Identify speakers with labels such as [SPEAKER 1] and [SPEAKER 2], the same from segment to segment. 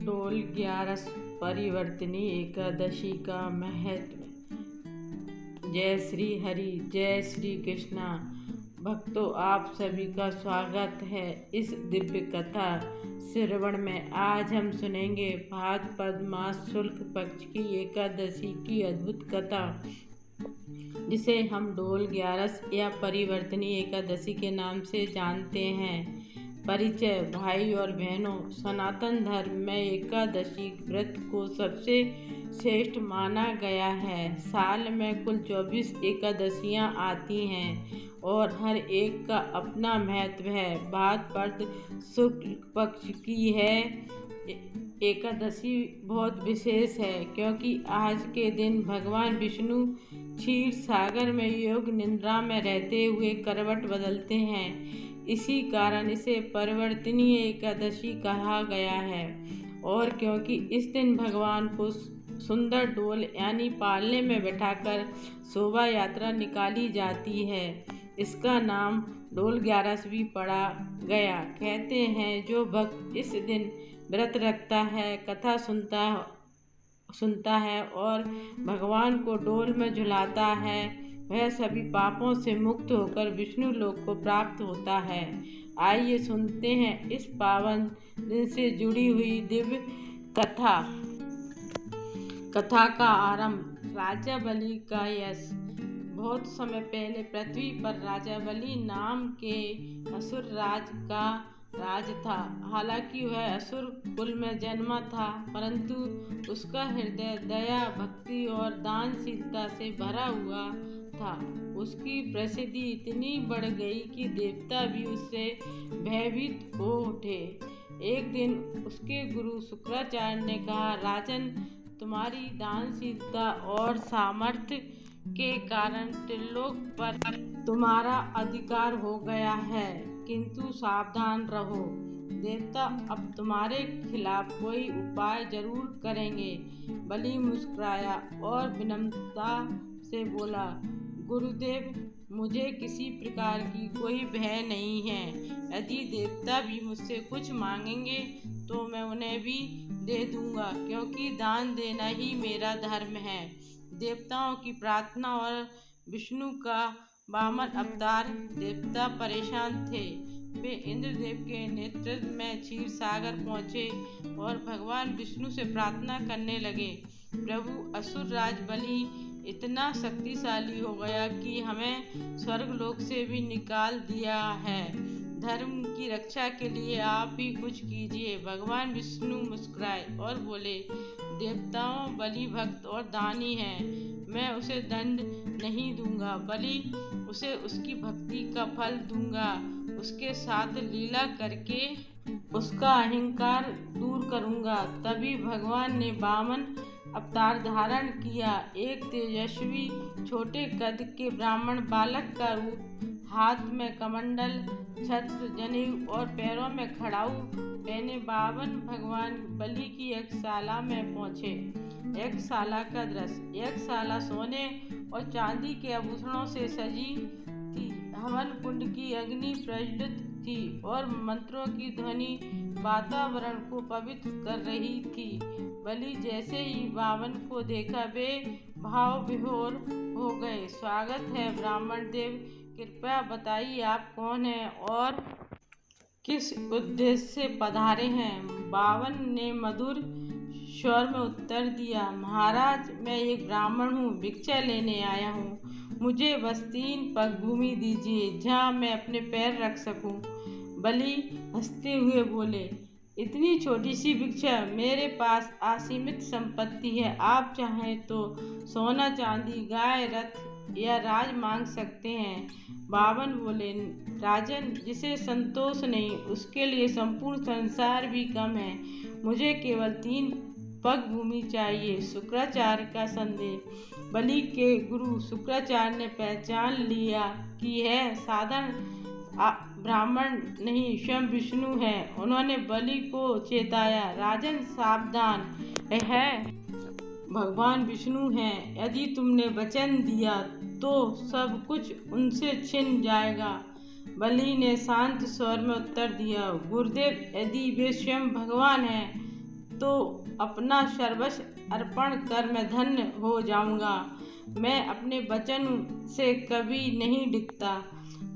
[SPEAKER 1] डोल 11 परिवर्तनी एकादशी का महत्व। जय श्री हरि, जय श्री कृष्णा। भक्तों, आप सभी का स्वागत है इस दिव्य कथा श्रवण में। आज हम सुनेंगे भाद्रपद मास शुक्ल पक्ष की एकादशी की अद्भुत कथा, जिसे हम डोल 11 या परिवर्तनी एकादशी के नाम से जानते हैं। परिचय। भाई और बहनों, सनातन धर्म में एकादशी व्रत को सबसे श्रेष्ठ माना गया है। साल में कुल 24 एकादशियां आती हैं और हर एक का अपना महत्व है। भाद्रपद शुक्ल पक्ष की है एकादशी बहुत विशेष है, क्योंकि आज के दिन भगवान विष्णु क्षीर सागर में योग निद्रा में रहते हुए करवट बदलते हैं। इसी कारण इसे परिवर्तनी एकादशी कहा गया है। और क्योंकि इस दिन भगवान को सुंदर डोल यानी पालने में बैठाकर शोभा यात्रा निकाली जाती है, इसका नाम डोल 11 भी पड़ा गया। कहते हैं, जो भक्त इस दिन व्रत रखता है, कथा सुनता है और भगवान को डोल में झुलाता है, वह सभी पापों से मुक्त होकर विष्णु लोक को प्राप्त होता है। आइए सुनते हैं इस पावन दिन से जुड़ी हुई दिव्य कथा। कथा का आरंभ। राजा बलि का यश। बहुत समय पहले पृथ्वी पर राजा बलि नाम के असुर राज का राज था। हालांकि वह असुर कुल में जन्मा था, परंतु उसका हृदय दया, भक्ति और दानशीलता से भरा हुआ था। उसकी प्रसिद्धि इतनी बढ़ गई कि देवता भी उससे भयभीत हो उठे। एक दिन उसके गुरु शुक्राचार्य ने कहा, राजन, तुम्हारी दानशीलता और सामर्थ्य के कारण त्रिलोक पर तुम्हारा अधिकार हो गया है, किंतु सावधान रहो। देवता अब तुम्हारे खिलाफ कोई उपाय जरूर करेंगे। बलि मुस्कुराया और विनम्रता से बोला, गुरुदेव, मुझे किसी प्रकार की कोई भय नहीं है। यदि देवता भी मुझसे कुछ मांगेंगे तो मैं उन्हें भी दे दूंगा, क्योंकि दान देना ही मेरा धर्म है। देवताओं की प्रार्थना और विष्णु का वामन अवतार। देवता परेशान थे। वे इंद्रदेव के नेतृत्व में क्षीर सागर पहुँचे और भगवान विष्णु से प्रार्थना करने लगे, प्रभु, असुर राज बलि इतना शक्तिशाली हो गया कि हमें स्वर्गलोक से भी निकाल दिया है। धर्म की रक्षा के लिए आप ही कुछ कीजिए। भगवान विष्णु मुस्कुराए और बोले, देवताओं, बलि भक्त और दानी है, मैं उसे दंड नहीं दूंगा, बल्कि उसे उसकी भक्ति का फल दूंगा। उसके साथ लीला करके उसका अहंकार दूर करूंगा। तभी भगवान ने वामन अवतार धारण किया। एक तेजस्वी छोटे कद के ब्राह्मण बालक का रूप, हाथ में कमंडल, छत्र, जनेऊ और पैरों में खड़ाऊ पहने बावन भगवान बलि की यज्ञशाला में पहुँचे। यज्ञशाला का दृश्य। यज्ञशाला सोने और चांदी के आभूषणों से सजी थी। हवन कुंड की अग्नि प्रज्वलित थी और मंत्रों की ध्वनि वातावरण को पवित्र कर रही थी। बलि जैसे ही बावन को देखा, वे भाव विभोर हो गए। स्वागत है ब्राह्मण देव, कृपया बताइए आप कौन हैं और किस उद्देश्य से पधारे हैं। बावन ने मधुर स्वर में उत्तर दिया, महाराज, मैं एक ब्राह्मण हूँ, भिक्षा लेने आया हूँ। मुझे बस 3 पग भूमि दीजिए जहाँ मैं अपने पैर रख सकूँ। बलि हंसते हुए बोले, इतनी छोटी सी भिक्षा? मेरे पास असीमित संपत्ति है। आप चाहें तो सोना, चांदी, गाय, रथ या राज मांग सकते हैं। बावन बोले, राजन, जिसे संतोष नहीं उसके लिए संपूर्ण संसार भी कम है। मुझे केवल 3 पग भूमि चाहिए। शुक्राचार्य का संदेश। बलि के गुरु शुक्राचार्य ने पहचान लिया कि यह साधारण ब्राह्मण नहीं, स्वयं विष्णु है। उन्होंने बलि को चेताया, राजन, सावधान है, भगवान विष्णु हैं। यदि तुमने वचन दिया तो सब कुछ उनसे छिन जाएगा। बलि ने शांत स्वर में उत्तर दिया, गुरुदेव, यदि वे स्वयं भगवान हैं तो अपना सर्वस्व अर्पण कर मैं धन्य हो जाऊंगा। मैं अपने वचन से कभी नहीं डिगता।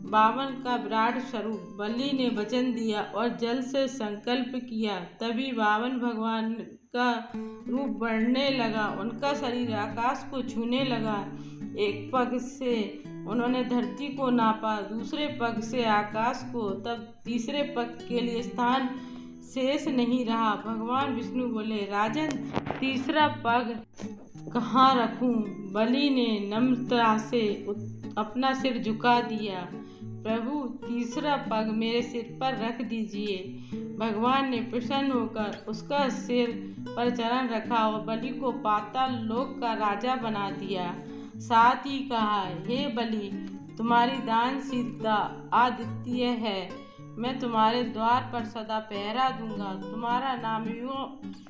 [SPEAKER 1] 52 का विराट स्वरूप बलि ने वचन दिया और जल से संकल्प किया। तभी 52 भगवान का रूप बढ़ने लगा। उनका शरीर आकाश को छूने लगा। एक पग से उन्होंने धरती को नापा, दूसरे पग से आकाश को, तब तीसरे पग के लिए स्थान शेष नहीं रहा। भगवान विष्णु बोले, राजन, तीसरा पग कहाँ रखूं? बलि ने नम्रता से अपना सिर झुका दिया। प्रभु, तीसरा पग मेरे सिर पर रख दीजिए। भगवान ने प्रसन्न होकर उसका सिर पर चरण रखा और बलि को पाताल लोक का राजा बना दिया। साथ ही कहा, हे बलि, तुम्हारी दानशीलता अद्वितीय है। मैं तुम्हारे द्वार पर सदा पहरा दूंगा। तुम्हारा नाम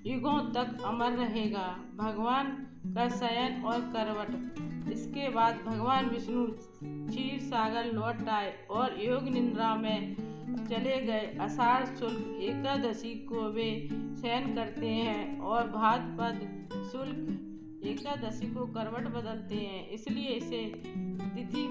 [SPEAKER 1] युगों तक अमर रहेगा। भगवान का शयन और करवट। इसके बाद भगवान विष्णु क्षीर सागर लौट आए और योग निद्रा में चले गए। आषाढ़ शुक्ल एकादशी को वे शयन करते हैं और भाद्रपद शुक्ल एकादशी को करवट बदलते हैं, इसलिए इसे तिथि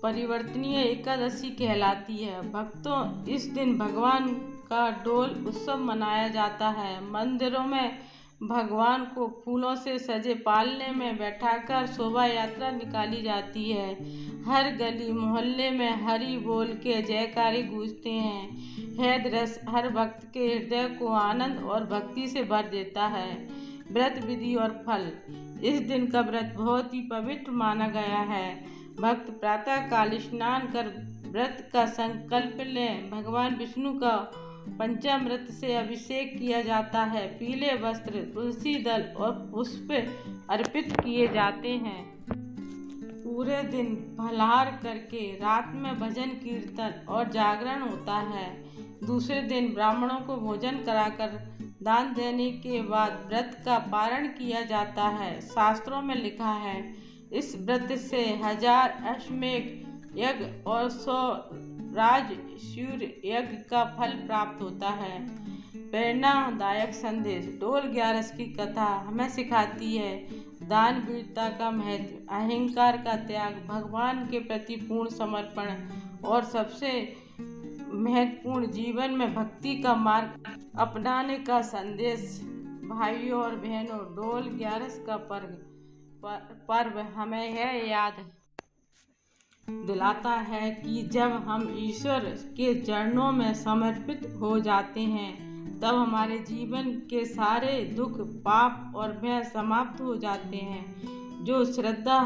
[SPEAKER 1] परिवर्तनीय एकादशी कहलाती है। भक्तों, इस दिन भगवान का डोल उत्सव मनाया जाता है। मंदिरों में भगवान को फूलों से सजे पालने में बैठाकर शोभा यात्रा निकाली जाती है। हर गली मोहल्ले में हरि बोल के जयकारे गूंजते हैं। है दृश्य हर भक्त के हृदय को आनंद और भक्ति से भर देता है। व्रत विधि और फल। इस दिन का व्रत बहुत ही पवित्र माना गया है। भक्त प्रातः काल स्नान कर व्रत का संकल्प लें। भगवान विष्णु का पंचामृत से अभिषेक किया जाता है। पीले वस्त्र, तुलसी दल और पुष्प अर्पित किए जाते हैं। पूरे दिन फलाहार करके रात में भजन कीर्तन और जागरण होता है। दूसरे दिन ब्राह्मणों को भोजन कराकर दान देने के बाद व्रत का पारण किया जाता है। शास्त्रों में लिखा है, इस व्रत से 1000 अश्वमेध यज्ञ और 100 राजसूय यज्ञ का फल प्राप्त होता है। प्रेरणादायक संदेश। डोल 11 की कथा हमें सिखाती है दान वीरता का महत्व, अहंकार का त्याग, भगवान के प्रति पूर्ण समर्पण और सबसे महत्वपूर्ण जीवन में भक्ति का मार्ग अपनाने का संदेश। भाइयों और बहनों, डोल 11 का पर्व हमें यह याद दिलाता है कि जब हम ईश्वर के चरणों में समर्पित हो जाते हैं, तब हमारे जीवन के सारे दुख, पाप और भय समाप्त हो जाते हैं। जो श्रद्धा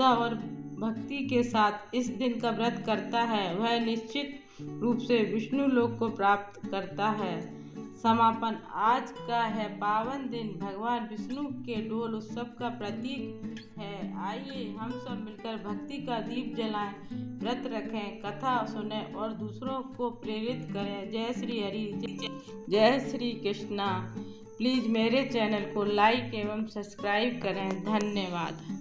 [SPEAKER 1] और भक्ति के साथ इस दिन का व्रत करता है, वह निश्चित रूप से विष्णु लोक को प्राप्त करता है। समापन। आज का है पावन दिन भगवान विष्णु के डोल उत्सव का प्रतीक है। आइए हम सब मिलकर भक्ति का दीप जलाएं, व्रत रखें, कथा सुनें और दूसरों को प्रेरित करें। जय श्री हरि, जय श्री कृष्णा। प्लीज़ मेरे चैनल को लाइक एवं सब्सक्राइब करें। धन्यवाद।